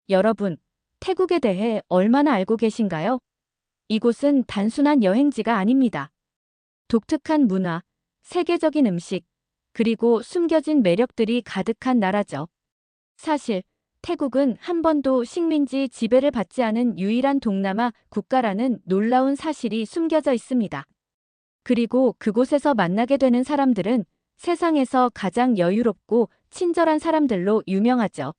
여러분, 태국에 대해 얼마나 알고 계신가요? 이곳은 단순한 여행지가 아닙니다. 독특한 문화, 세계적인 음식, 그리고 숨겨진 매력들이 가득한 나라죠. 사실, 태국은 한 번도 식민지 지배를 받지 않은 유일한 동남아 국가라는 놀라운 사실이 숨겨져 있습니다. 그리고 그곳에서 만나게 되는 사람들은 세상에서 가장 여유롭고 친절한 사람들로 유명하죠.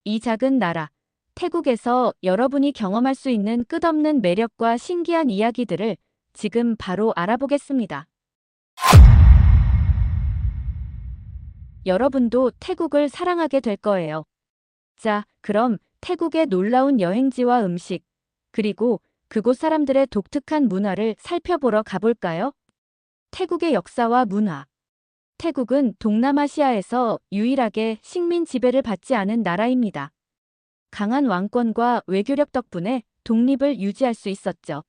이 작은 나라, 태국에서 여러분이 경험할 수 있는 끝없는 매력과 신기한 이야기들을 지금 바로 알아보겠습니다. 여러분도 태국을 사랑하게 될 거예요. 자, 그럼 태국의 놀라운 여행지와 음식, 그리고 그곳 사람들의 독특한 문화를 살펴보러 가볼까요? 태국의 역사와 문화. 태국은 동남아시아에서 유일하게 식민 지배를 받지 않은 나라입니다. 강한 왕권과 외교력 덕분에 독립을 유지할 수 있었죠.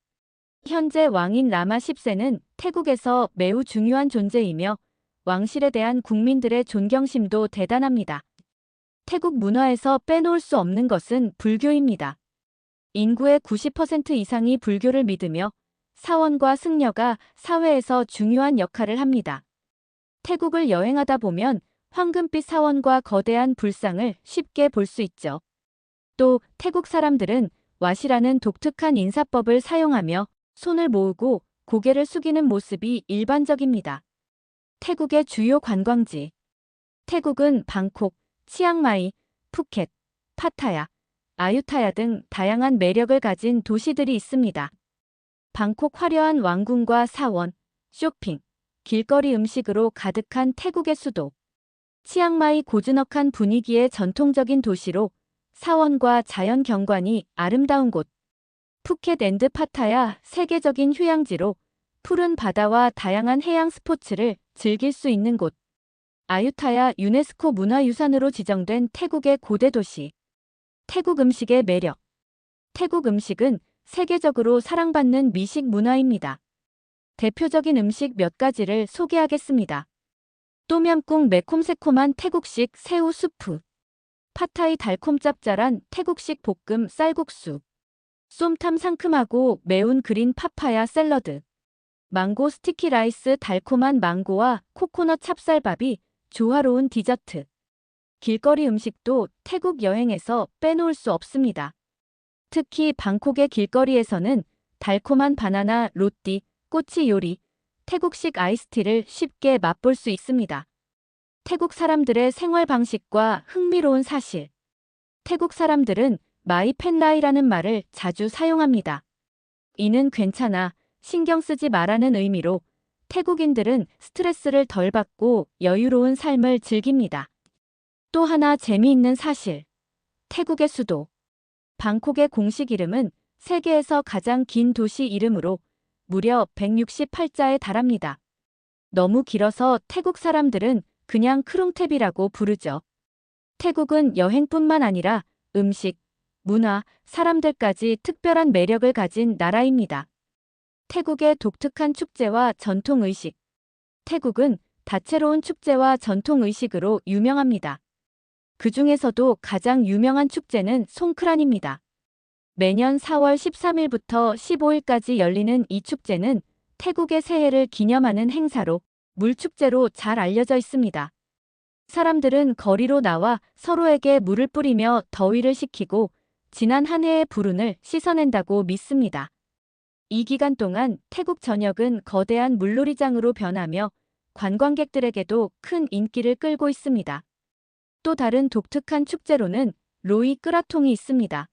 현재 왕인 라마 10세는 태국에서 매우 중요한 존재이며 왕실에 대한 국민들의 존경심도 대단합니다. 태국 문화에서 빼놓을 수 없는 것은 불교입니다. 인구의 90% 이상이 불교를 믿으며 사원과 승려가 사회에서 중요한 역할을 합니다. 태국을 여행하다 보면 황금빛 사원과 거대한 불상을 쉽게 볼 수 있죠. 또 태국 사람들은 왓이라는 독특한 인사법을 사용하며 손을 모으고 고개를 숙이는 모습이 일반적입니다. 태국의 주요 관광지. 태국은 방콕, 치앙마이, 푸켓, 파타야, 아유타야 등 다양한 매력을 가진 도시들이 있습니다. 방콕 화려한 왕궁과 사원, 쇼핑, 길거리 음식으로 가득한 태국의 수도. 치앙마이 고즈넉한 분위기의 전통적인 도시로 사원과 자연 경관이 아름다운 곳. 푸켓 앤드 파타야 세계적인 휴양지로 푸른 바다와 다양한 해양 스포츠를 즐길 수 있는 곳. 아유타야 유네스코 문화유산으로 지정된 태국의 고대 도시. 태국 음식의 매력. 태국 음식은 세계적으로 사랑받는 미식 문화입니다. 대표적인 음식 몇 가지를 소개하겠습니다. 똠얌꿍 매콤새콤한 태국식 새우 수프. 팟타이 달콤 짭짤한 태국식 볶음 쌀국수. 쏨탐 상큼하고 매운 그린 파파야 샐러드. 망고 스티키 라이스 달콤한 망고와 코코넛 찹쌀밥이 조화로운 디저트. 길거리 음식도 태국 여행에서 빼놓을 수 없습니다. 특히 방콕의 길거리에서는 달콤한 바나나 로띠, 꼬치 요리, 태국식 아이스티를 쉽게 맛볼 수 있습니다. 태국 사람들의 생활 방식과 흥미로운 사실. 태국 사람들은 마이 펜라이라는 말을 자주 사용합니다. 이는 괜찮아, 신경 쓰지 마라는 의미로 태국인들은 스트레스를 덜 받고 여유로운 삶을 즐깁니다. 또 하나 재미있는 사실. 태국의 수도. 방콕의 공식 이름은 세계에서 가장 긴 도시 이름으로 무려 168자에 달합니다. 너무 길어서 태국 사람들은 그냥 크롱탭이라고 부르죠. 태국은 여행뿐만 아니라 음식, 문화, 사람들까지 특별한 매력을 가진 나라입니다. 태국의 독특한 축제와 전통 의식. 태국은 다채로운 축제와 전통 의식으로 유명합니다. 그 중에서도 가장 유명한 축제는 송크란입니다. 매년 4월 13일부터 15일까지 열리는 이 축제는 태국의 새해를 기념하는 행사로 물축제로 잘 알려져 있습니다. 사람들은 거리로 나와 서로에게 물을 뿌리며 더위를 식히고 지난 한 해의 불운을 씻어낸다고 믿습니다. 이 기간 동안 태국 전역은 거대한 물놀이장으로 변하며 관광객들에게도 큰 인기를 끌고 있습니다. 또 다른 독특한 축제로는 로이 끄라통이 있습니다.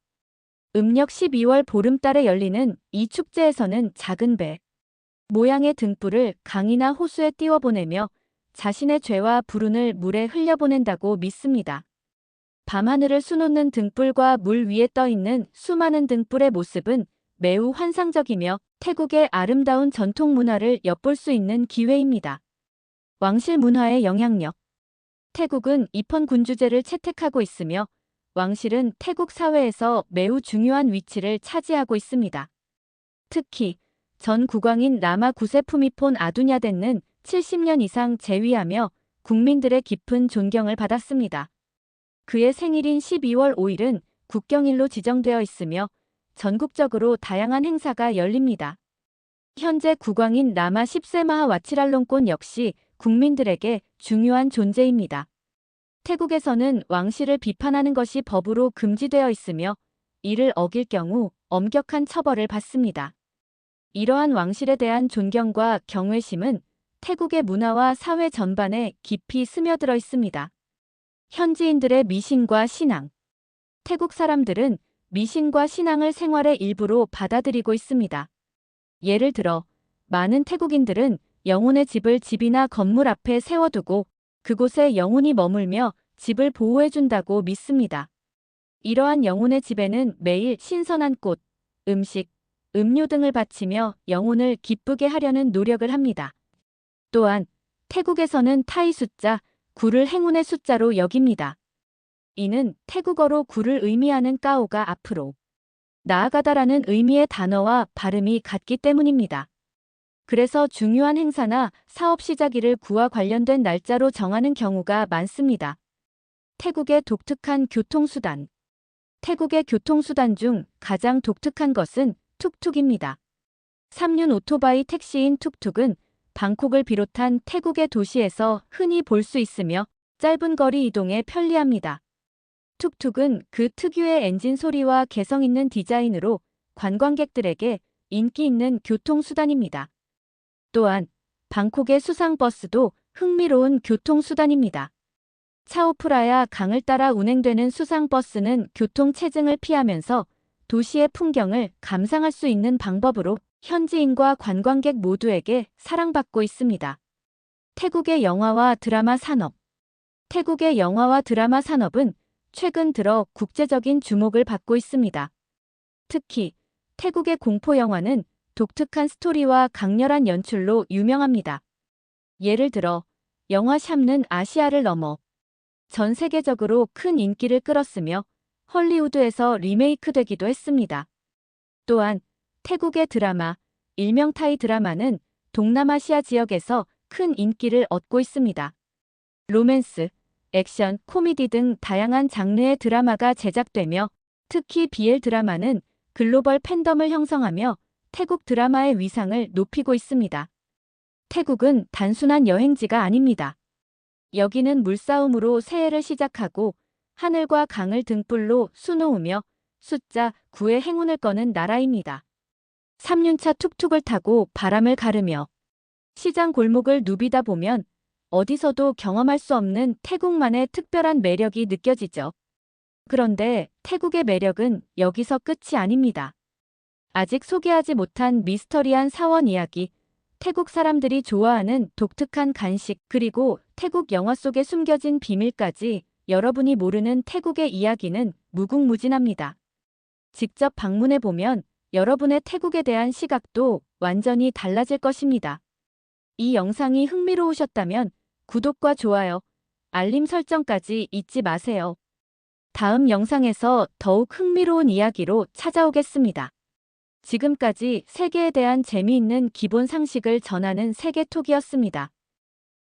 음력 12월 보름달에 열리는 이 축제에서는 작은 배 모양의 등불을 강이나 호수에 띄워보내며 자신의 죄와 불운을 물에 흘려보낸다고 믿습니다. 밤하늘을 수놓는 등불과 물 위에 떠있는 수많은 등불의 모습은 매우 환상적이며 태국의 아름다운 전통 문화를 엿볼 수 있는 기회입니다. 왕실 문화의 영향력. 태국은 입헌군주제를 채택하고 있으며 왕실은 태국 사회에서 매우 중요한 위치를 차지하고 있습니다. 특히 전 국왕인 라마 9세 푸미폰 아두냐덴는 70년 이상 재위하며 국민들의 깊은 존경을 받았습니다. 그의 생일인 12월 5일은 국경일로 지정되어 있으며 전국적으로 다양한 행사가 열립니다. 현재 국왕인 라마 10세 마하 와치랄롱콘 역시 국민들에게 중요한 존재입니다. 태국에서는 왕실을 비판하는 것이 법으로 금지되어 있으며 이를 어길 경우 엄격한 처벌을 받습니다. 이러한 왕실에 대한 존경과 경외심은 태국의 문화와 사회 전반에 깊이 스며들어 있습니다. 현지인들의 미신과 신앙. 태국 사람들은 미신과 신앙을 생활의 일부로 받아들이고 있습니다. 예를 들어, 많은 태국인들은 영혼의 집을 집이나 건물 앞에 세워두고 그곳에 영혼이 머물며 집을 보호해준다고 믿습니다. 이러한 영혼의 집에는 매일 신선한 꽃, 음식, 음료 등을 바치며 영혼을 기쁘게 하려는 노력을 합니다. 또한 태국에서는 타이 숫자, 9를 행운의 숫자로 여깁니다. 이는 태국어로 9를 의미하는 까오가 앞으로 나아가다라는 의미의 단어와 발음이 같기 때문입니다. 그래서 중요한 행사나 사업 시작일을 9와 관련된 날짜로 정하는 경우가 많습니다. 태국의 독특한 교통수단. 태국의 교통수단 중 가장 독특한 것은 툭툭입니다. 3륜 오토바이 택시인 툭툭은 방콕을 비롯한 태국의 도시에서 흔히 볼 수 있으며 짧은 거리 이동에 편리합니다. 툭툭은 그 특유의 엔진 소리와 개성 있는 디자인으로 관광객들에게 인기 있는 교통수단입니다. 또한 방콕의 수상버스도 흥미로운 교통수단입니다. 차오프라야 강을 따라 운행되는 수상버스는 교통체증을 피하면서 도시의 풍경을 감상할 수 있는 방법으로 현지인과 관광객 모두에게 사랑받고 있습니다. 태국의 영화와 드라마 산업. 태국의 영화와 드라마 산업은 최근 들어 국제적인 주목을 받고 있습니다. 특히 태국의 공포 영화는 독특한 스토리와 강렬한 연출로 유명합니다. 예를 들어 영화 샴는 아시아를 넘어 전 세계적으로 큰 인기를 끌었으며 헐리우드에서 리메이크되기도 했습니다. 또한 태국의 드라마, 일명 타이 드라마는 동남아시아 지역에서 큰 인기를 얻고 있습니다. 로맨스, 액션, 코미디 등 다양한 장르의 드라마가 제작되며 특히 BL 드라마는 글로벌 팬덤을 형성하며 태국 드라마의 위상을 높이고 있습니다. 태국은 단순한 여행지가 아닙니다. 여기는 물싸움으로 새해를 시작하고 하늘과 강을 등불로 수놓으며 숫자 9의 행운을 거는 나라입니다. 3륜차 툭툭을 타고 바람을 가르며 시장 골목을 누비다 보면 어디서도 경험할 수 없는 태국만의 특별한 매력이 느껴지죠. 그런데 태국의 매력은 여기서 끝이 아닙니다. 아직 소개하지 못한 미스터리한 사원 이야기, 태국 사람들이 좋아하는 독특한 간식, 그리고 태국 영화 속에 숨겨진 비밀까지 여러분이 모르는 태국의 이야기는 무궁무진합니다. 직접 방문해보면 여러분의 태국에 대한 시각도 완전히 달라질 것입니다. 이 영상이 흥미로우셨다면 구독과 좋아요, 알림 설정까지 잊지 마세요. 다음 영상에서 더욱 흥미로운 이야기로 찾아오겠습니다. 지금까지 세계에 대한 재미있는 기본 상식을 전하는 세계톡이었습니다.